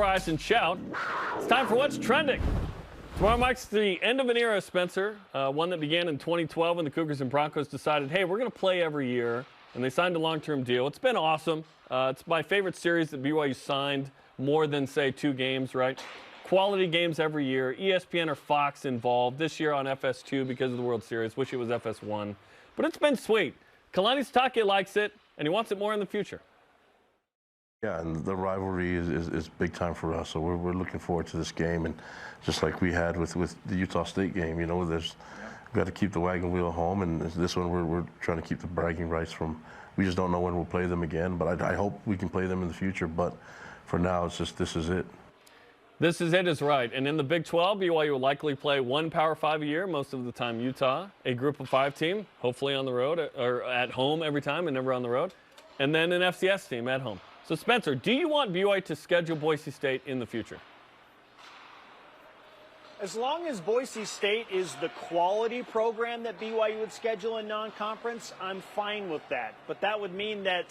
Rise and shout. It's time for What's Trending. Tomorrow marks the end of an era, Spencer, one that began in 2012 when the Cougars and Broncos decided, hey, we're going to play every year, and they signed a long-term deal. It's been awesome. It's my favorite series that BYU signed more than, say, 2 games, right? Quality games every year. ESPN or Fox involved this year on FS2 because of the World Series. Wish it was FS1. But it's been sweet. Kalani Sitake likes it, and he wants it more in the future. Yeah, and the rivalry is big time for us, so we're looking forward to this game, and just like we had with the Utah State game, you know, we've got to keep the wagon wheel home, and this one we're trying to keep the bragging rights from. We just don't know when we'll play them again, but I hope we can play them in the future. But for now, it's just this is it. This is it is right, and in the Big 12, BYU will likely play one Power 5 a year, most of the time Utah, a Group of 5 team, hopefully on the road or at home every time and never on the road, and then an FCS team at home. So, Spencer, do you want BYU to schedule Boise State in the future? As long as Boise State is the quality program that BYU would schedule in non-conference, I'm fine with that. But that would mean that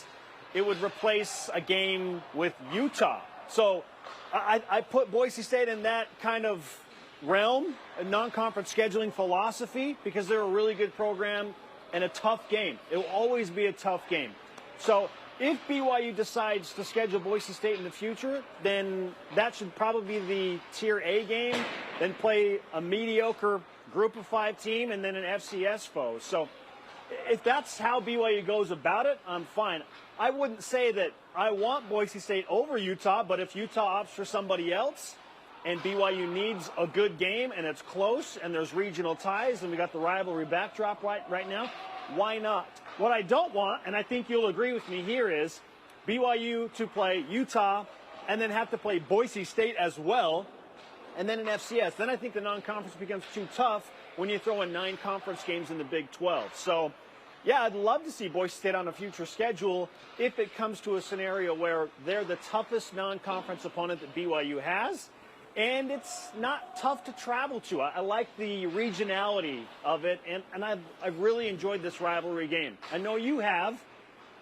it would replace a game with Utah. So I put Boise State in that kind of realm, a non-conference scheduling philosophy, because they're a really good program and a tough game. It will always be a tough game. So if BYU decides to schedule Boise State in the future, then that should probably be the Tier A game, then play a mediocre Group of 5 team, and then an FCS foe. So if that's how BYU goes about it, I'm fine. I wouldn't say that I want Boise State over Utah, but if Utah opts for somebody else and BYU needs a good game and it's close and there's regional ties and we got the rivalry backdrop right now, why not? What I don't want, and I think you'll agree with me here, is BYU to play Utah and then have to play Boise State as well, and then an FCS. Then I think the non-conference becomes too tough when you throw in 9 conference games in the Big 12. So, yeah, I'd love to see Boise State on a future schedule if it comes to a scenario where they're the toughest non-conference opponent that BYU has, and it's not tough to travel to. I like the regionality of it, and I've really enjoyed this rivalry game. I know you have,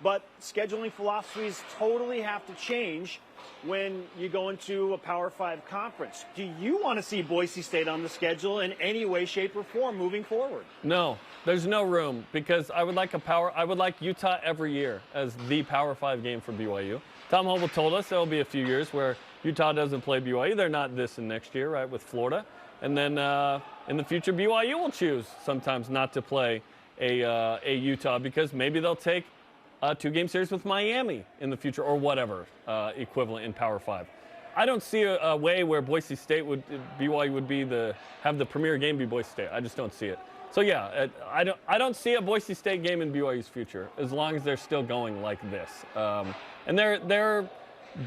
but scheduling philosophies totally have to change when you go into a Power 5 conference. Do you want to see Boise State on the schedule in any way, shape, or form moving forward? No, there's no room, because I would like Utah every year as the Power 5 game for BYU. Tom Holmoe told us there will be a few years where Utah doesn't play BYU. They're not this and next year, right, with Florida. And then in the future, BYU will choose sometimes not to play a Utah, because maybe they'll take a 2-game series with Miami in the future, or whatever equivalent in Power 5. I don't see a way where Boise State BYU would have the premier game be Boise State. I just don't see it. So yeah, I don't see a Boise State game in BYU's future as long as they're still going like this. And they're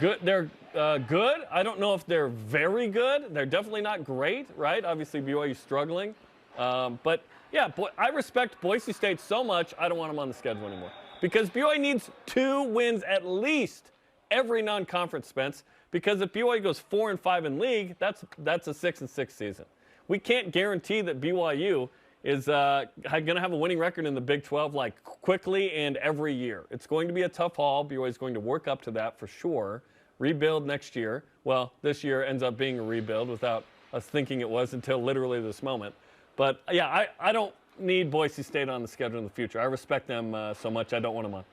good. They're good. I don't know if they're very good. They're definitely not great, right? Obviously, BYU's struggling. But yeah, I respect Boise State so much, I don't want them on the schedule anymore. Because BYU needs 2 wins at least every non-conference, Spence. Because if BYU goes 4-5 in league, that's a 6-6 season. We can't guarantee that BYU is going to have a winning record in the Big 12 like quickly and every year. It's going to be a tough haul. BYU is going to work up to that for sure. Rebuild next year. Well, this year ends up being a rebuild without us thinking it was until literally this moment. But yeah, I don't need Boise State on the schedule in the future. I respect them so much, I don't want them on.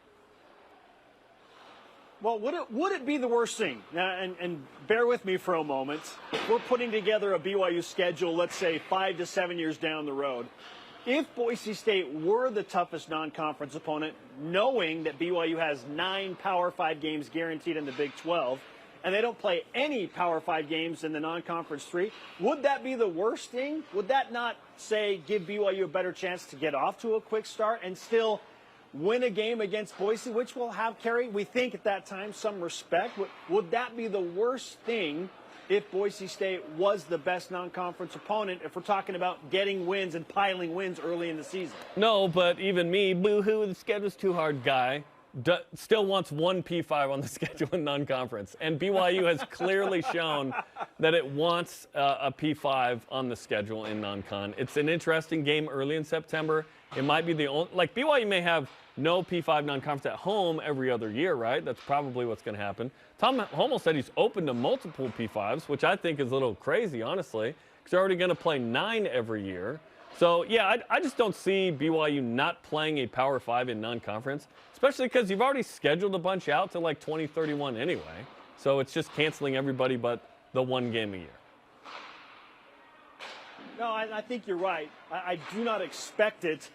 Well, would it be the worst thing? Now, and bear with me for a moment. If we're putting together a BYU schedule, let's say 5 to 7 years down the road, if Boise State were the toughest non-conference opponent, knowing that BYU has 9 Power 5 games guaranteed in the Big 12, and they don't play any Power 5 games in the non-conference 3, would that be the worst thing? Would that not, say, give BYU a better chance to get off to a quick start and still win a game against Boise, which will carry, we think at that time, some respect? Would that be the worst thing if Boise State was the best non-conference opponent, if we're talking about getting wins and piling wins early in the season? No, but even me, boo-hoo, the schedule's too hard guy, still wants 1 P5 on the schedule in non-conference. And BYU has clearly shown that it wants a P5 on the schedule in non-con. It's an interesting game early in September. It might be the only, like BYU may have no P5 non-conference at home every other year, right? That's probably what's going to happen. Tom Hommel said he's open to multiple P5s, which I think is a little crazy, honestly, because they're already going to play 9 every year. So, yeah, I just don't see BYU not playing a Power 5 in non-conference, especially because you've already scheduled a bunch out to like 2031 anyway. So it's just canceling everybody but the one game a year. No, I think you're right. I do not expect it.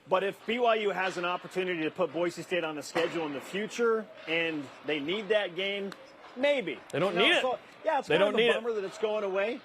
But if BYU has an opportunity to put Boise State on the schedule in the future and they need that game, maybe. They don't need it. So, yeah, it's kind of a bummer that it's going away.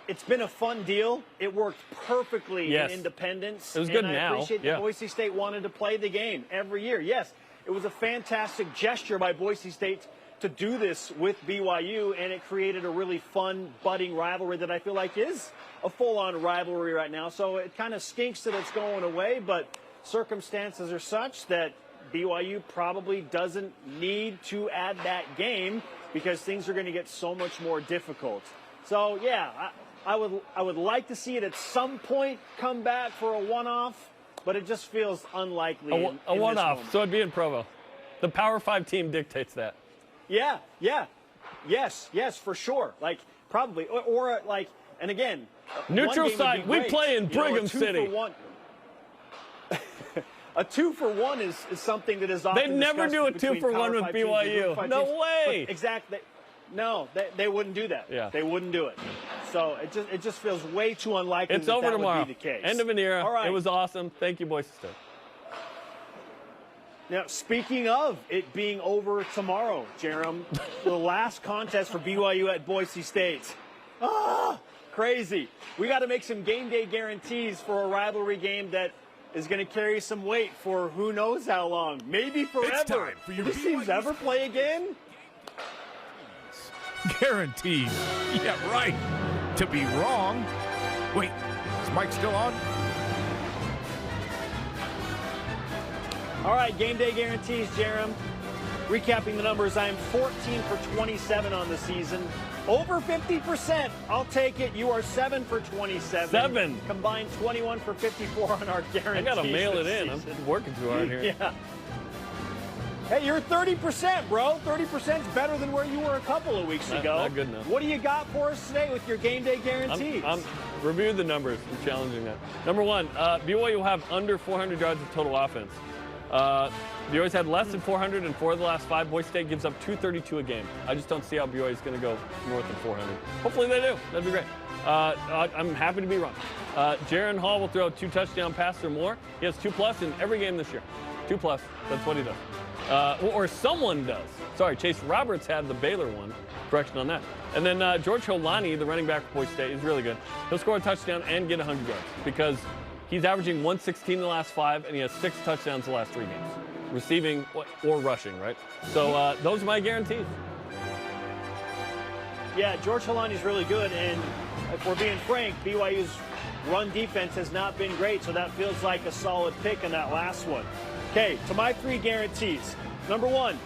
It's been a fun deal. It worked perfectly in Independence. It was good and now. I appreciate that Boise State wanted to play the game every year. Yes, it was a fantastic gesture by Boise State to do this with BYU, and it created a really fun, budding rivalry that I feel like is a full-on rivalry right now. So it kind of stinks that it's going away, but circumstances are such that BYU probably doesn't need to add that game because things are going to get so much more difficult. So, yeah, I would like to see it at some point come back for a one-off, but it just feels unlikely. A one-off, so it'd be in Provo. The Power 5 team dictates that. Yeah. Yes, for sure. Like, probably. Or like, and again, neutral site, we play in Brigham City. A 2-for-1 is something that is often They'd never do a 2-for-1 with BYU. No way. Exactly. No, they wouldn't do that. Yeah. They wouldn't do it. So it just feels way too unlikely it's over that tomorrow. would be the case. End of an era. All right. It was awesome. Thank you, Boise State. Now, speaking of it being over tomorrow, Jarom, the last contest for BYU at Boise State. Crazy. We got to make some game day guarantees for a rivalry game that is going to carry some weight for who knows how long. Maybe forever. It's time for your Will these teams ever play again? Guaranteed. Yeah, right. To be wrong. Wait, is Mike still on? All right, game day guarantees, Jarom. Recapping the numbers, I am 14 for 27 on the season. Over 50%. I'll take it. You are 7 for 27. 7. Combined 21 for 54 on our guarantees. I got to mail it in. Season. I'm working too hard here. Yeah. Hey, you're 30%, bro. 30% is better than where you were a couple of weeks ago. Not good enough. What do you got for us today with your game day guarantees? I'm review the numbers. I'm challenging that. Number one, BYU will have under 400 yards of total offense. BYU's had less than 400 in 4 of the last 5. Boise State gives up 232 a game. I just don't see how BYU is going to go north of 400. Hopefully they do. That'd be great. I'm happy to be wrong. Jaron Hall will throw 2 touchdown passes or more. He has 2+ in every game this year. 2+. That's what he does. Or someone does. Sorry, Chase Roberts had the Baylor one. Correction on that. And then George Holani, the running back for Boise State, is really good. He'll score a touchdown and get 100 yards because he's averaging 116 the last 5, and he has 6 touchdowns the last 3 games. Receiving or rushing, right? So those are my guarantees. Yeah, George Holani's really good, and if we're being frank, BYU's run defense has not been great, so that feels like a solid pick in that last one. Okay, to my 3 guarantees. Number 1,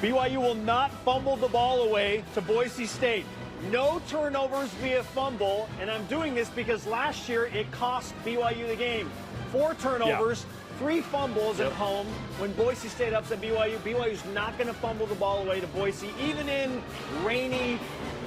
BYU will not fumble the ball away to Boise State. No turnovers via fumble, and I'm doing this because last year it cost BYU the game. 4 turnovers, 3 fumbles at home. When Boise State upset BYU, BYU's not going to fumble the ball away to Boise, even in rainy,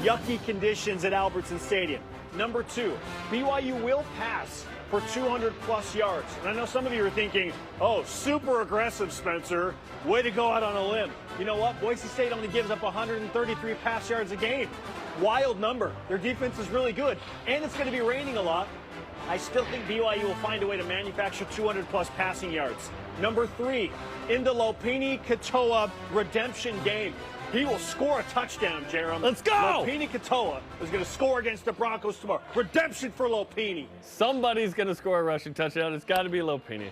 yucky conditions at Albertson Stadium. Number 2, BYU will pass for 200+ yards. And I know some of you are thinking, oh, super aggressive, Spencer. Way to go out on a limb. You know what? Boise State only gives up 133 pass yards a game. Wild number. Their defense is really good. And it's going to be raining a lot. I still think BYU will find a way to manufacture 200+ passing yards. Number 3, in the Lopini Katoa redemption game. He will score a touchdown, Jarom. Let's go! Lopini Katoa is going to score against the Broncos tomorrow. Redemption for Lopini. Somebody's going to score a rushing touchdown. It's got to be Lopini.